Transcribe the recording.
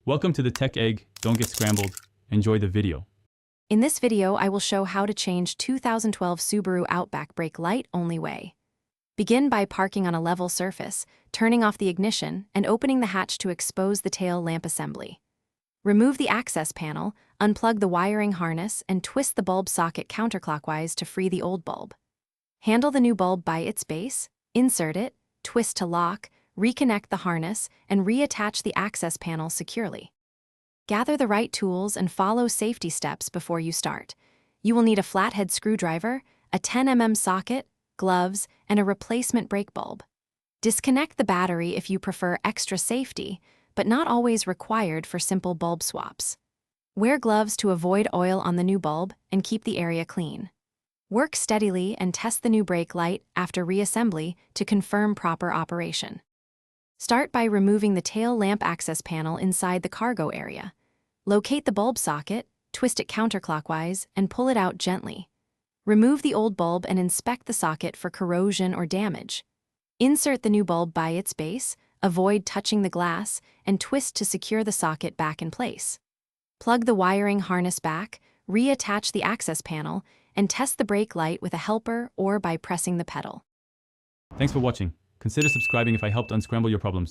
Welcome to the Tech Egg. Don't get scrambled. Enjoy the video. In this video, I will show how to change 2012 Subaru Outback brake light only way. Begin by parking on a level surface, turning off the ignition, and opening the hatch to expose the tail lamp assembly. Remove the access panel, unplug the wiring harness, and twist the bulb socket counterclockwise to free the old bulb. Handle the new bulb by its base, insert it, twist to lock, reconnect the harness, and reattach the access panel securely. Gather the right tools and follow safety steps before you start. You will need a flathead screwdriver, a 10 mm socket, gloves, and a replacement brake bulb. Disconnect the battery if you prefer extra safety, but not always required for simple bulb swaps. Wear gloves to avoid oil on the new bulb and keep the area clean. Work steadily and test the new brake light after reassembly to confirm proper operation. Start by removing the tail lamp access panel inside the cargo area. Locate the bulb socket, twist it counterclockwise, and pull it out gently. Remove the old bulb and inspect the socket for corrosion or damage. Insert the new bulb by its base, avoid touching the glass, and twist to secure the socket back in place. Plug the wiring harness back, reattach the access panel, and test the brake light with a helper or by pressing the pedal. Thanks for watching. Consider subscribing if I helped unscramble your problems.